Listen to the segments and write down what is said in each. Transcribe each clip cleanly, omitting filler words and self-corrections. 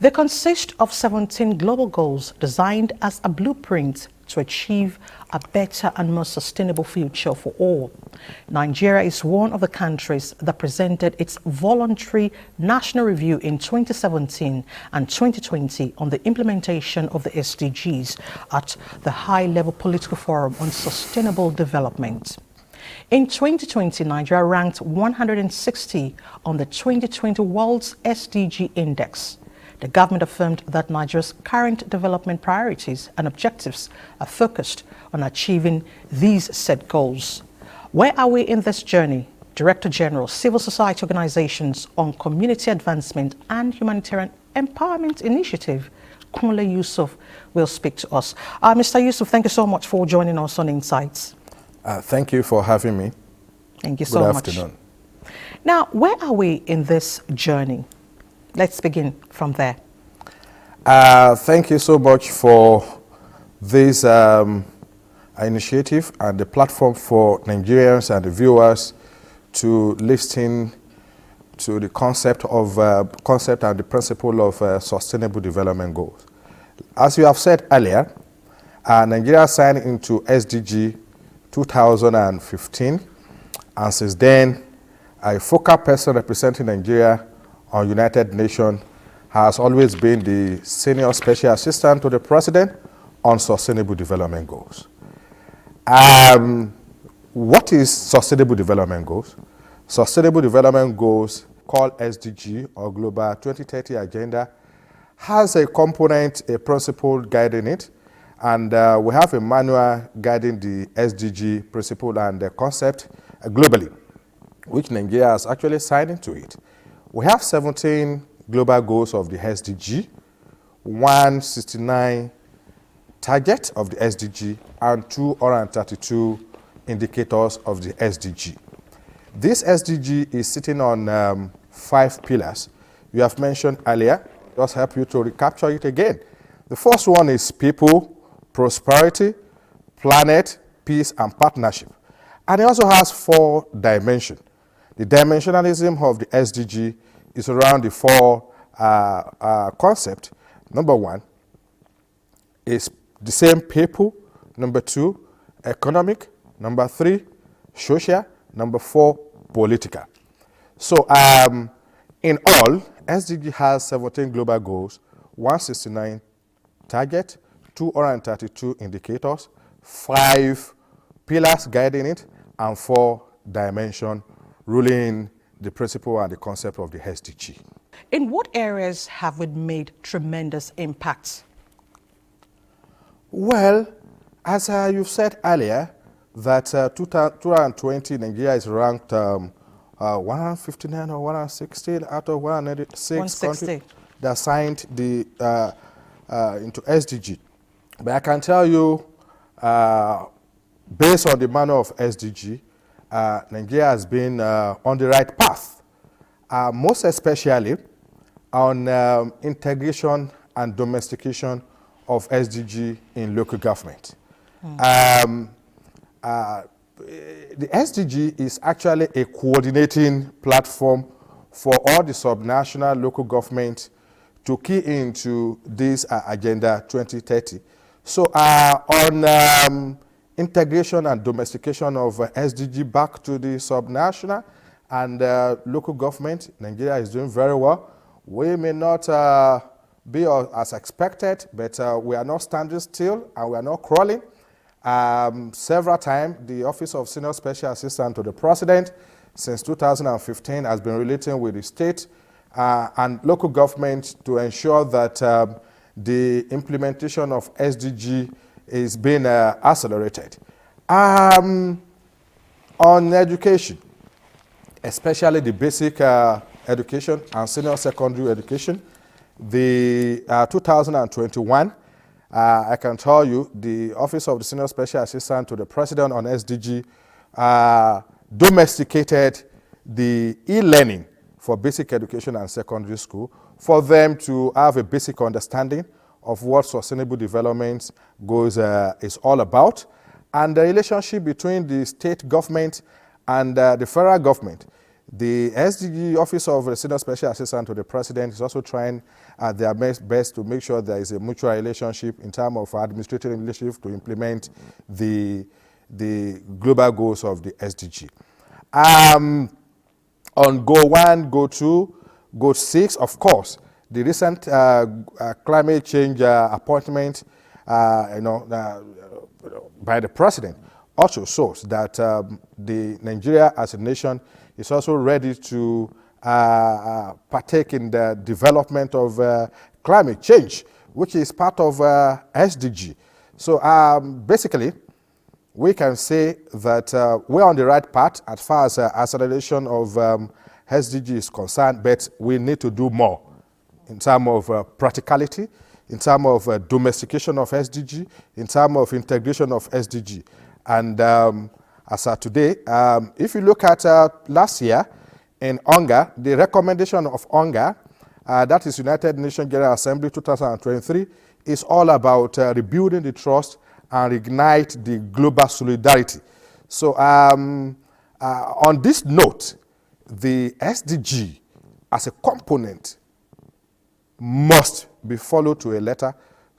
They consist of 17 global goals designed as a blueprint to achieve a better and more sustainable future for all. Nigeria is one of the countries that presented its voluntary national review in 2017 and 2020 on the implementation of the SDGs at the High-Level Political Forum on Sustainable Development. In 2020, Nigeria ranked 160 on the 2020 World's SDG Index. The government affirmed that Nigeria's current development priorities and objectives are focused on achieving these set goals. Where are we in this journey? Director General, Civil Society Organizations on Community Advancement and Humanitarian Empowerment Initiative, Kunle Yusuf, will speak to us. Mr. Yusuf, thank you so much for joining us on Insights. Thank you for having me. Thank you so much. Good afternoon. Now, where are we in this journey? Let's begin from there. Thank you so much for this initiative and the platform for Nigerians and the viewers to listen to the concept and the principle of sustainable development goals. As you have said earlier, Nigeria signed into SDG 2015, and since then, a focal person representing Nigeria on United Nations has always been the Senior Special Assistant to the President on Sustainable Development Goals. What is Sustainable Development Goals? Sustainable Development Goals, called SDG or Global 2030 Agenda, has a component, a principle guiding it, and we have a manual guiding the SDG principle and the concept globally, which Nigeria has actually signed into it. We have 17 global goals of the SDG, 169 targets of the SDG, and 232 indicators of the SDG. This SDG is sitting on 5 pillars you have mentioned earlier. Just help you to recapture it again. The first one is people, prosperity, planet, peace, and partnership. And it also has 4 dimensions. The dimensionalism of the SDG is around the 4 concepts. Number 1 is the same people. Number 2, economic. Number 3, social. Number 4, political. So in all, SDG has 17 global goals, 169 targets, 232 indicators, 5 pillars guiding it, and 4 dimensions ruling the principle and the concept of the SDG. In what areas have we made tremendous impacts? Well, as you've said earlier, that 2020 Nigeria is ranked 159 or 160 out of 196 countries that signed the into SDG. But I can tell you, based on the manual of SDG, Nigeria has been on the right path, most especially on integration and domestication of SDG in local government. The SDG is actually a coordinating platform for all the subnational local governments to key into this Agenda 2030. So on integration and domestication of SDG back to the subnational and local government, Nigeria is doing very well. We may not be as expected, but we are not standing still and we are not crawling. Several times, the Office of Senior Special Assistant to the President since 2015 has been relating with the state and local government to ensure that the implementation of SDG is being accelerated. On education, especially the basic education and senior secondary education, the 2021, I can tell you the Office of the Senior Special Assistant to the President on SDG domesticated the e-learning for basic education and secondary school for them to have a basic understanding of what sustainable development goals is all about, and the relationship between the state government and the federal government The SDG, Office of the Senior Special Assistant to the President, is also trying at their best to make sure there is a mutual relationship in terms of administrative relationship to implement the global goals of the SDG. On Goal 1, Goal 2, Goal 6, of course, the recent climate change appointment by the President also shows that the Nigeria as a nation is also ready to partake in the development of climate change, which is part of SDG. So basically, we can say that we're on the right path as far as acceleration of SDG is concerned, but we need to do more in terms of practicality, in terms of domestication of SDG, in terms of integration of SDG. And as of today, if you look at last year in UNGA, the recommendation of UNGA, that is United Nations General Assembly 2023, is all about rebuilding the trust and ignite the global solidarity. So on this note, the SDG as a component must be followed to a letter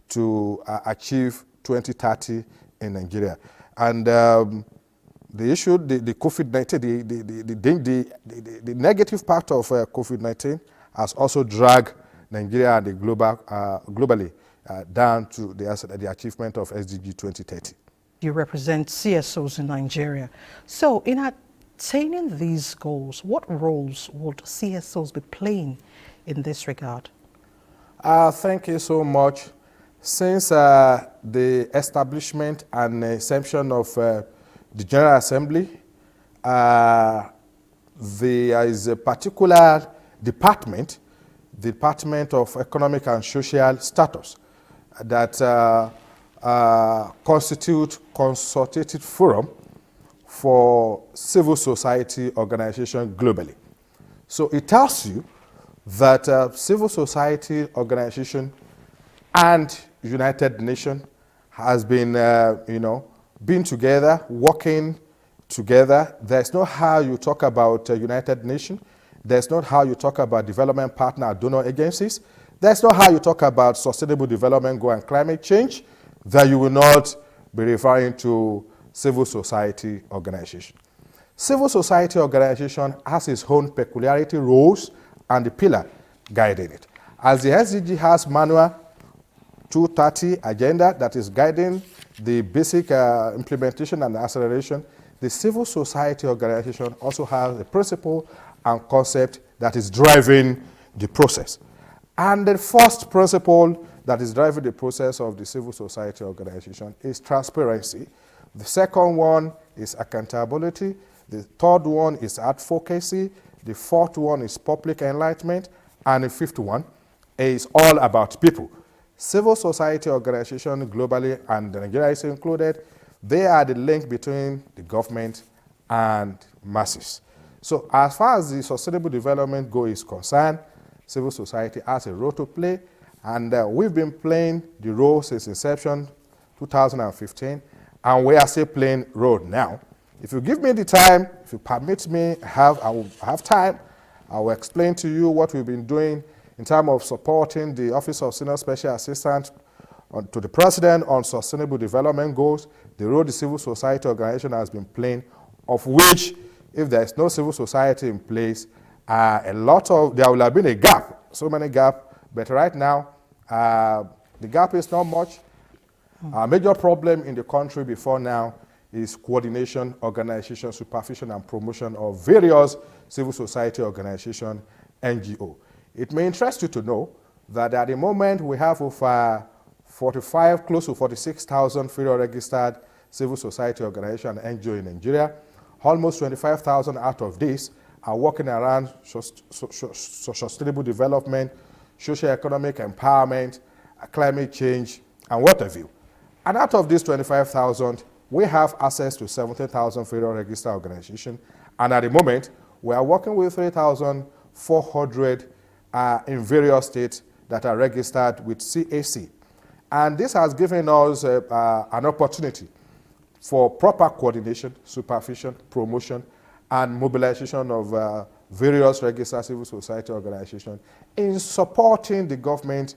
to achieve 2030 in Nigeria. And the issue, the COVID-19, the negative part of COVID-19 has also dragged Nigeria and the globally down to the achievement of SDG 2030. You represent CSOs in Nigeria. So in attaining these goals, what roles would CSOs be playing in this regard? Thank you so much. Since the establishment and exemption of the General Assembly, there is a particular department, the Department of Economic and Social Status, that constitute consultative forum for civil society organization globally. So it tells you that civil society organization and United Nations has been, been together, working together. There's not how you talk about United Nations. There's not how you talk about development partner donor agencies. That's not how you talk about sustainable development goal and climate change, that you will not be referring to civil society organization. Civil society organization has its own peculiarity, roles, and the pillar guiding it. As the SDG has manual 230 agenda that is guiding the basic implementation and acceleration, the civil society organization also has a principle and concept that is driving the process. And the first principle that is driving the process of the civil society organization is transparency. The second one is accountability. The third one is advocacy. The fourth one is public enlightenment. And the fifth one is all about people. Civil society organization globally, and Nigeria is included, they are the link between the government and masses. So as far as the sustainable development goal is concerned, civil society has a role to play, and we've been playing the role since inception, 2015, and we are still playing role now. If you give me the time, if you permit me, I will have time, I will explain to you what we've been doing in terms of supporting the Office of Senior Special Assistant to the President on sustainable development goals, the role the civil society organization has been playing, of which, if there is no civil society in place, there will have been a gap, so many gaps, but right now, the gap is not much. Our major problem in the country before now is coordination, organization, supervision, and promotion of various civil society organizations, NGO. It may interest you to know that at the moment we have over 45, close to 46,000 federal registered civil society organizations and NGO in Nigeria. Almost 25,000 out of these are working around sustainable development, socio-economic empowerment, climate change, and what have you. And out of these 25,000, we have access to 17,000 federal registered organizations. And at the moment, we are working with 3,400 in various states that are registered with CAC. And this has given us an opportunity for proper coordination, supervision, promotion, and mobilization of various registered civil society organizations in supporting the government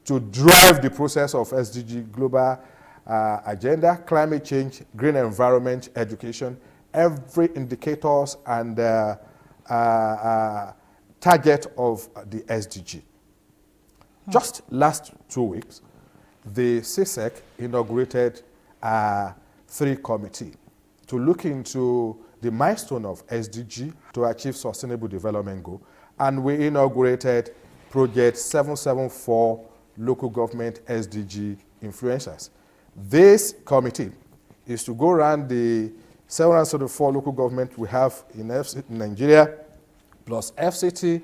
to drive the process of SDG global agenda, climate change, green environment, education, every indicators and target of the SDG. Just last 2 weeks, the CSEC inaugurated 3 committees to look into the milestone of SDG to achieve Sustainable Development Goal, and we inaugurated Project 774 Local Government SDG Influencers. This committee is to go around the 774 local government we have in Nigeria, plus FCT,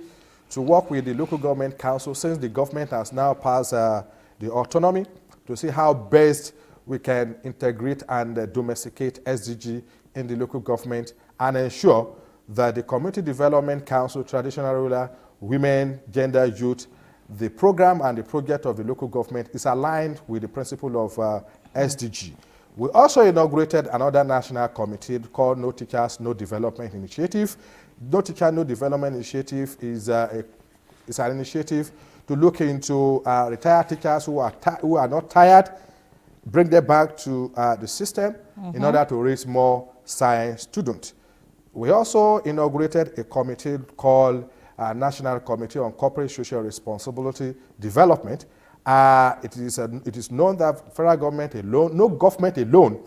to work with the local government council, since the government has now passed the autonomy, to see how best we can integrate and domesticate SDG in the local government and ensure that the community development council, traditional ruler, women, gender, youth, the program and the project of the local government is aligned with the principle of SDG. We also inaugurated another national committee called No Teachers, No Development Initiative. No Teacher, No Development Initiative is an initiative to look into retired teachers who are not tired, bring them back to the system in order to raise more science students. We also inaugurated a committee called National Committee on Corporate Social Responsibility Development. It is known that federal government alone, no government alone,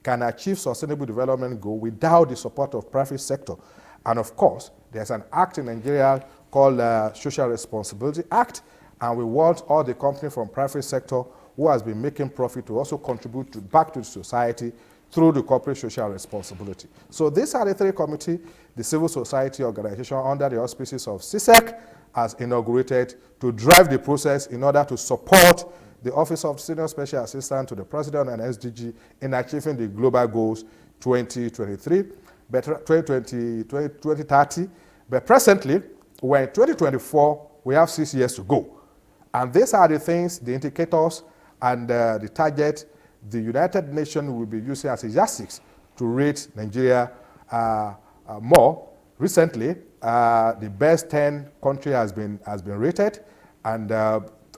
can achieve sustainable development goal without the support of private sector. And of course, there's an act in Nigeria called Social Responsibility Act, and we want all the companies from private sector who has been making profit to also contribute back to the society through the corporate social responsibility. So these are the 3 committees the civil society organization under the auspices of CSEC has inaugurated to drive the process in order to support the Office of Senior Special Assistant to the President and SDG in achieving the global goals 2023, 2030. But presently, we're in 2024, we have 6 years to go. And these are the things, the indicators, and the target the United Nations will be using as a yardstick to rate Nigeria more. Recently, the best 10 country has been rated, and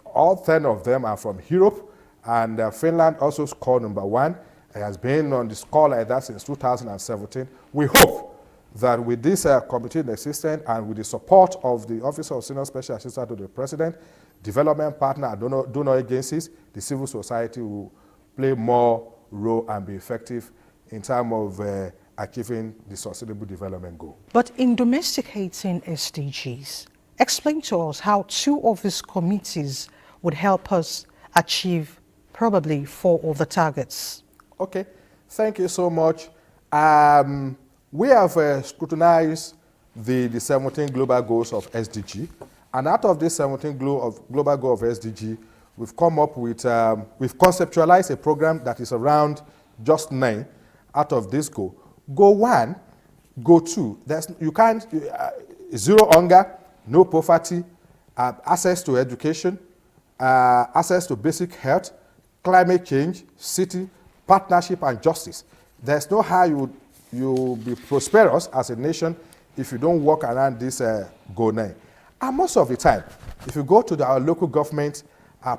all 10 of them are from Europe, and Finland also scored number 1. It has been on the score like that since 2017. We hope that with this committee in existence and with the support of the Office of Senior Special Assistant to the President, development partner and donor agencies, the civil society will play more role and be effective in terms of achieving the Sustainable Development Goal. But in domesticating SDGs, explain to us how 2 of these committees would help us achieve probably 4 of the targets. Okay, thank you so much. We have scrutinized the 17 global goals of SDG, and out of this 17 global goal of SDG, we've come up with, we've conceptualized a program that is around just 9 out of this goal. Goal 1, goal 2, you can't, zero hunger, no poverty, access to education, access to basic health, climate change, city, partnership and justice. There's no how you'll be prosperous as a nation if you don't work around this goal 9. And most of the time, if you go to our local government,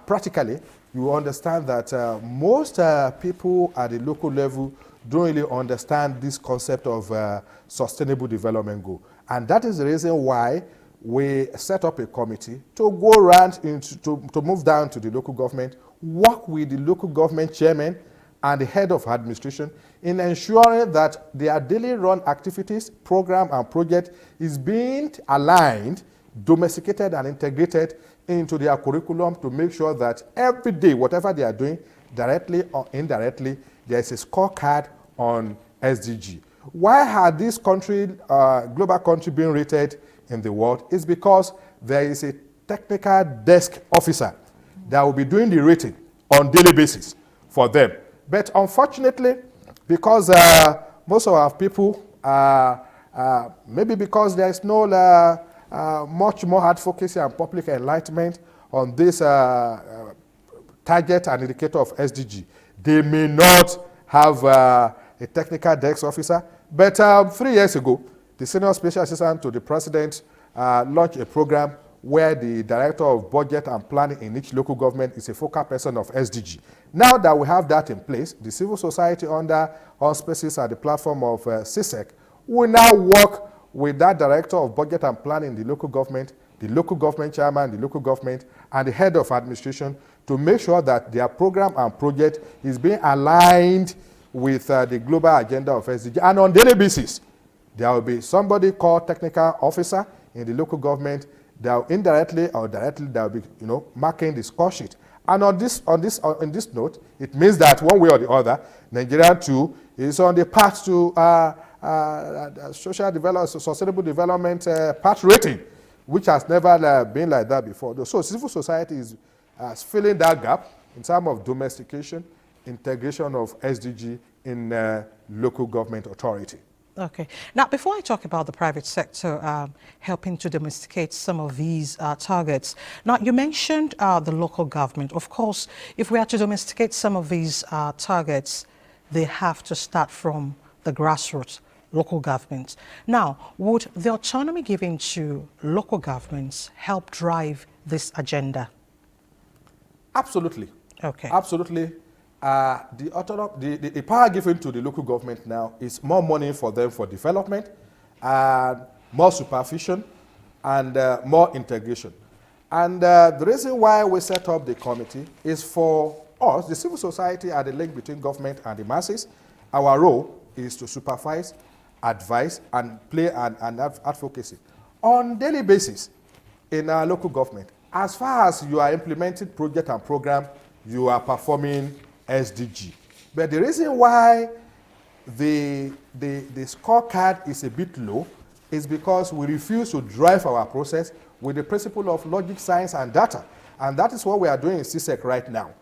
practically, you will understand that most people at the local level don't really understand this concept of sustainable development goal. And that is the reason why we set up a committee to go around to move down to the local government, work with the local government chairman and the head of administration in ensuring that their daily run activities, program and project is being aligned, domesticated and integrated into their curriculum to make sure that every day, whatever they are doing, directly or indirectly, there is a scorecard on SDG. Why are these global countries being rated in the world? It's because there is a technical desk officer that will be doing the rating on daily basis for them. But unfortunately, because most of our people, maybe because there is no much more advocacy and public enlightenment on this target and indicator of SDG, they may not have a technical desk officer. But 3 years ago, the Senior Special Assistant to the President launched a program where the Director of Budget and Planning in each local government is a focal person of SDG. Now that we have that in place, the civil society under auspices at the platform of CSEC will now work with that Director of Budget and Planning in the local government chairman, the local government, and the head of administration to make sure that their program and project is being aligned with the global agenda of SDG. And on a daily basis, there will be somebody called technical officer in the local government that will indirectly or directly that will be, marking the score sheet. And on this note, it means that one way or the other, Nigeria too is on the path to social development, sustainable development path rating, which has never been like that before. So civil society is filling that gap in terms of domestication, integration of SDG in local government authority. Okay. Now, before I talk about the private sector helping to domesticate some of these targets, now you mentioned the local government. Of course, if we are to domesticate some of these targets, they have to start from the grassroots, local governments. Now, would the autonomy given to local governments help drive this agenda? Absolutely. Okay. Absolutely. The power given to the local government now is more money for them for development, more supervision, and more integration. And the reason why we set up the committee is for us, the civil society, are the link between government and the masses. Our role is to supervise, advise, and play an advocacy on daily basis in our local government. As far as you are implementing project and program, you are performing SDG. But the reason why the scorecard is a bit low is because we refuse to drive our process with the principle of logic, science, and data. And that is what we are doing in CSEC right now.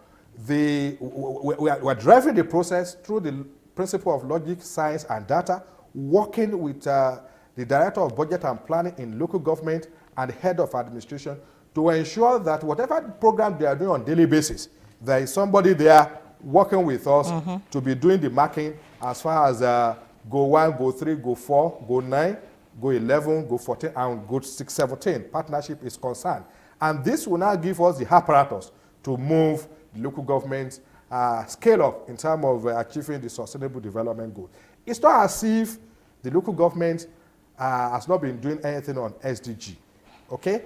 We are driving the process through the principle of logic, science, and data, working with the Director of Budget and Planning in local government and head of administration to ensure that whatever program they are doing on a daily basis, there is somebody there working with us to be doing the marking as far as Go 1, Go 3, Go 4, Go 9, Go 11, Go 14, and Go 6, 17 partnership is concerned. And this will now give us the apparatus to move the local government scale up in terms of achieving the sustainable development goal. It's not as if the local government has not been doing anything on SDG, okay,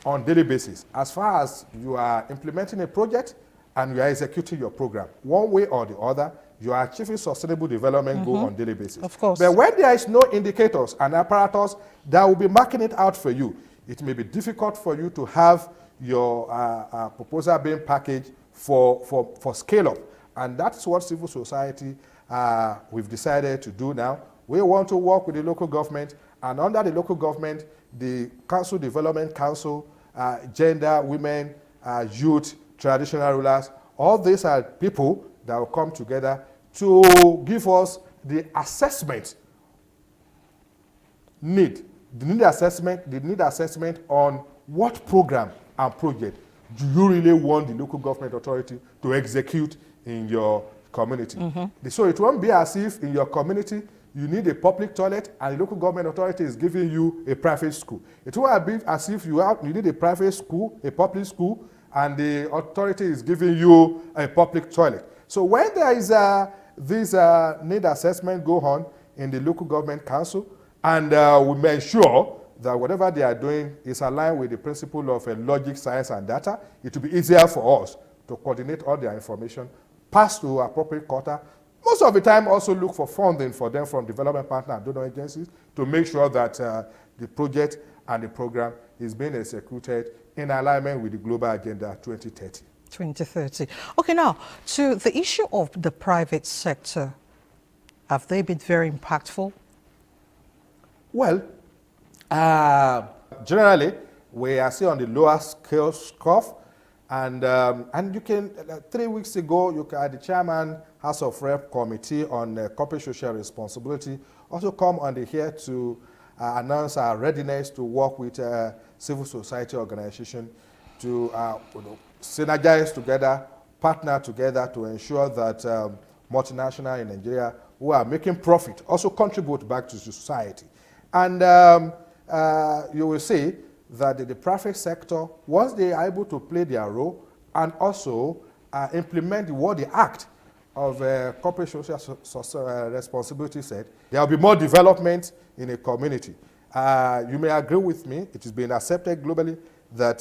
on daily basis. As far as you are implementing a project and you are executing your program, one way or the other, you are achieving sustainable development goal on daily basis. Of course. But when there is no indicators and apparatus that will be marking it out for you, it may be difficult for you to have your proposal being packaged for scale up. And that's what civil society we've decided to do now. We want to work with the local government, and under the local government, the Council Development Council, gender, women, youth, traditional rulers, all these are people that will come together to give us the assessment the need assessment on what program and project do you really want the local government authority to execute in your community. So it won't be as if in your community you need a public toilet and the local government authority is giving you a private school. It won't be as if you need a private school, a public school, and the authority is giving you a public toilet. So when there is this need assessment go on in the local government council, and we make sure that whatever they are doing is aligned with the principle of logic, science, and data, it will be easier for us to coordinate all their information, pass to appropriate quarter. Most of the time, also look for funding for them from development partner and donor agencies to make sure that the project and the program is being executed in alignment with the Global Agenda 2030. 2030. Okay, now, to the issue of the private sector, have they been very impactful? Well, generally, we are still on the lower scale curve, and you can, 3 weeks ago, the chairman, House of Rep Committee on Corporate Social Responsibility, also come on the here to announce our readiness to work with civil society organization to synergize together, partner together to ensure that multinational in Nigeria who are making profit also contribute back to society. And you will see that the private sector, once they are able to play their role and also implement what the Act of Corporate Social Responsibility said, there will be more development in a community. You may agree with me, it has been accepted globally that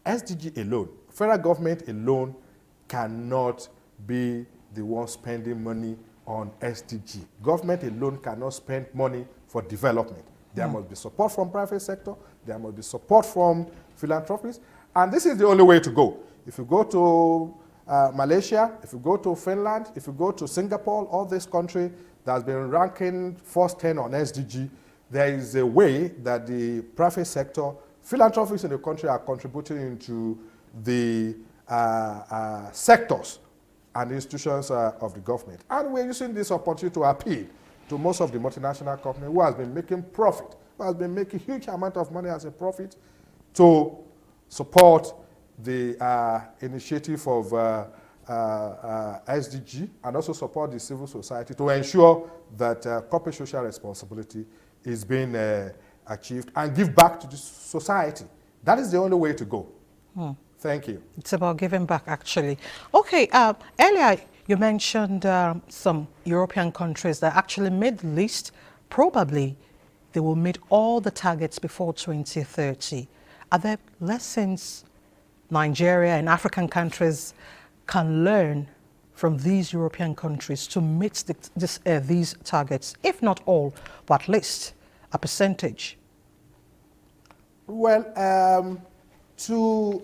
SDG alone, federal government alone, cannot be the one spending money on SDG. Government alone cannot spend money for development. There must be support from private sector, there must be support from philanthropists, and this is the only way to go. If you go to Malaysia, if you go to Finland, if you go to Singapore, all this country that has been ranking first 10 on SDG, there is a way that the private sector, philanthropists in the country are contributing into the sectors and institutions of the government. And we're using this opportunity to appeal to most of the multinational companies who has been making profit, who has been making huge amount of money as a profit, to support the initiative of SDG and also support the civil society to ensure that corporate social responsibility is being achieved and give back to the society. That is the only way to go. Thank you. It's about giving back, actually. Okay, earlier you mentioned some European countries that actually made the list. Probably they will meet all the targets before 2030. Are there lessons Nigeria and African countries can learn from these European countries to meet these targets, if not all, but at least a percentage? Well, to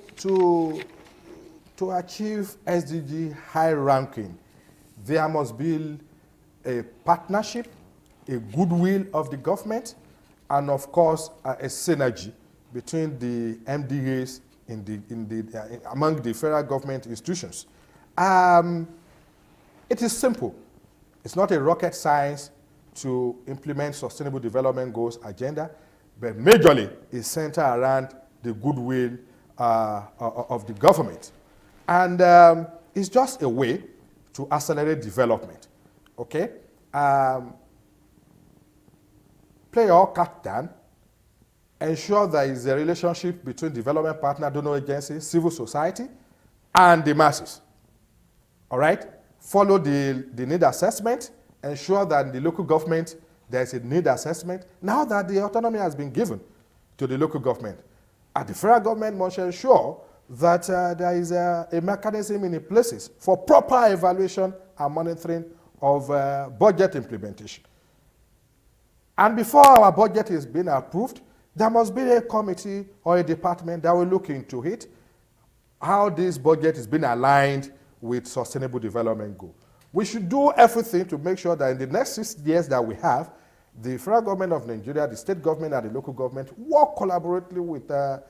achieve SDG high ranking, there must be a partnership, a goodwill of the government, and of course a synergy between the MDAs among the federal government institutions. It is simple. It's not a rocket science to implement Sustainable Development Goals agenda, but majorly it's centered around the goodwill of the government. And it's just a way to accelerate development, okay? Play your card down, ensure there is a relationship between development partner, donor agencies, civil society, and the masses, all right? Follow the need assessment, ensure that in the local government there's a need assessment. Now that the autonomy has been given to the local government, and the federal government must ensure that there is a mechanism in place for proper evaluation and monitoring of budget implementation. And before our budget is being approved, there must be a committee or a department that will look into it, how this budget is being aligned with Sustainable Development Goal. We should do everything to make sure that in the next 6 years that we have, the federal government of Nigeria, the state government, and the local government work collaboratively with the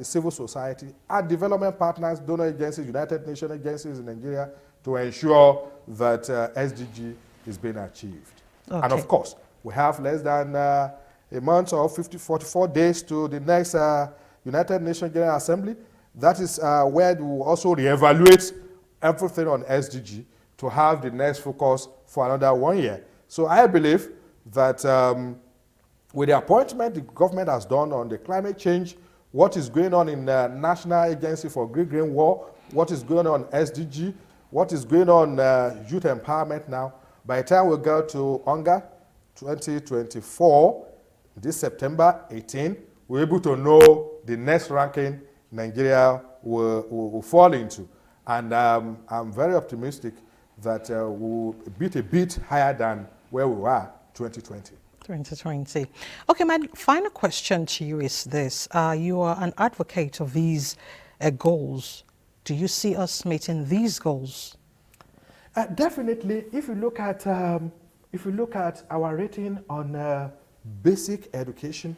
civil society and development partners, donor agencies, United Nations agencies in Nigeria to ensure that SDG is being achieved. Okay. And of course, we have less than a month or 44 days to the next United Nations General Assembly. That is where we will also reevaluate everything on SDG to have the next focus for another 1 year. So I believe that with the appointment the government has done on the climate change, what is going on in the National Agency for Green War, what is going on SDG, what is going on youth empowerment now, by the time we go to UNGA 2024, this September 18, we're able to know the next ranking Nigeria will fall into. And I'm very optimistic that we'll beat a bit higher than where we were 2020. 2020. Okay, my final question to you is this. You are an advocate of these goals. Do you see us meeting these goals? Definitely. If you look at our rating on basic education,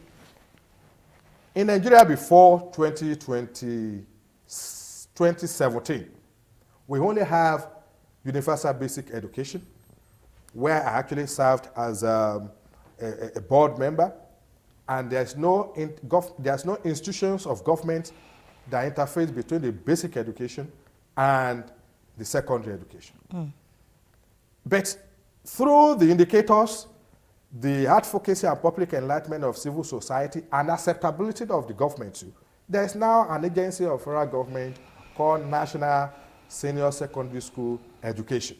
in Nigeria before 2017, we only have universal basic education, where I actually served as a board member, and there's no institutions of government that interface between the basic education and the secondary education. But through the indicators the advocacy and public enlightenment of civil society, and acceptability of the government too, there is now an agency of federal government called National Senior Secondary School Education,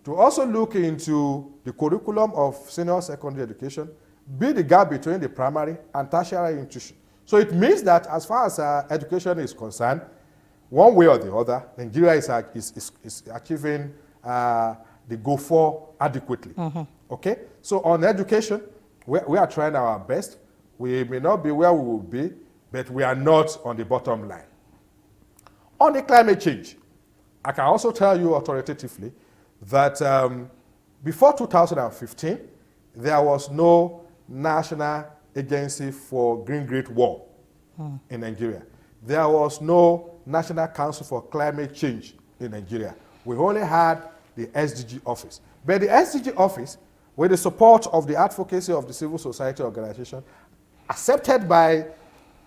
to also look into the curriculum of senior secondary education, build the gap between the primary and tertiary institution. So it means that as far as education is concerned, one way or the other, Nigeria is achieving the goal for adequately. Okay? So on education, we are trying our best. We may not be where we will be, but we are not on the bottom line. On the climate change, I can also tell you authoritatively that before 2015, there was no national agency for green Great Wall in Nigeria. There was no National Council for Climate Change in Nigeria. We only had the SDG office. But the SDG office, with the support of the advocacy of the civil society organization, accepted by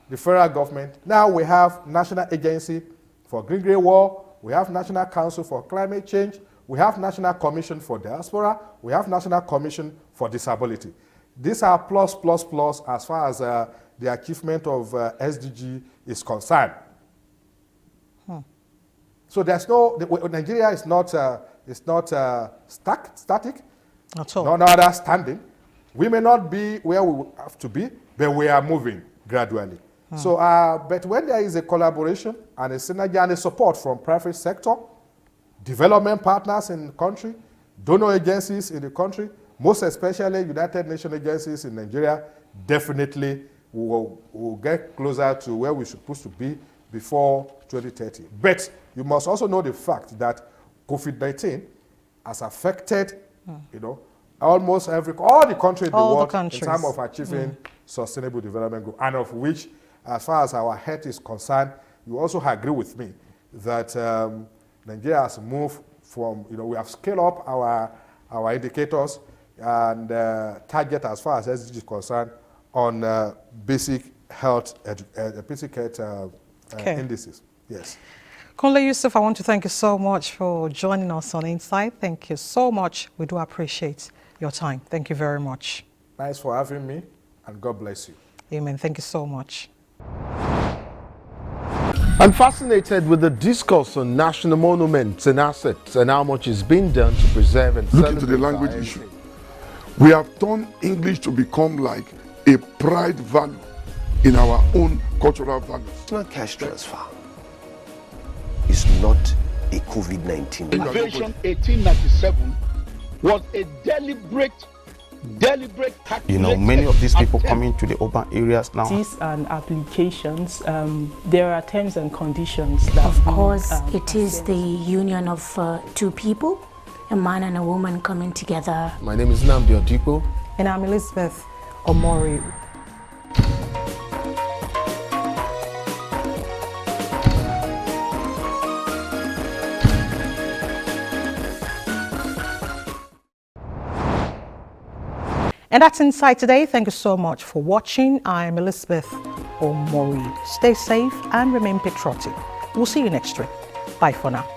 the federal government, now we have National Agency for Green Great Wall, we have National Council for Climate Change, we have National Commission for Diaspora, we have National Commission for Disability. These are plus, plus, plus as far as the achievement of SDG is concerned. So there's no, Nigeria is not static, at all. no other standing. We may not be where we have to be, but we are moving gradually. So, but when there is a collaboration and a synergy and a support from private sector, development partners in the country, donor agencies in the country, most especially United Nations agencies in Nigeria, definitely will get closer to where we're supposed to be before 2030. But you must also know the fact that COVID-19 has affected, almost all the countries in the world in terms of achieving sustainable development goals, and of which, as far as our health is concerned, you also agree with me that Nigeria has moved from, we have scaled up our indicators and target as far as SDG is concerned on basic health indices. Yes. Kunle Yusuf, I want to thank you so much for joining us on Insight. Thank you so much. We do appreciate your time. Thank you very much. Thanks for having me, and God bless you. Amen. Thank you so much. I'm fascinated with the discourse on national monuments and assets and how much is being done to preserve and look into the language issue. We have turned English to become like a pride value in our own cultural values. National cash transfer is not a COVID-19. Invasion 1897 was a deliberate many of these people coming to the urban areas now. These and applications, there are terms and conditions that of course it is the union of two people, a man and a woman coming together. My name is Nnamdi Odipo. And I'm Elizabeth Omori. And that's Insight today. Thank you so much for watching. I'm Elizabeth Omori. Stay safe and remain patriotic. We'll see you next week. Bye for now.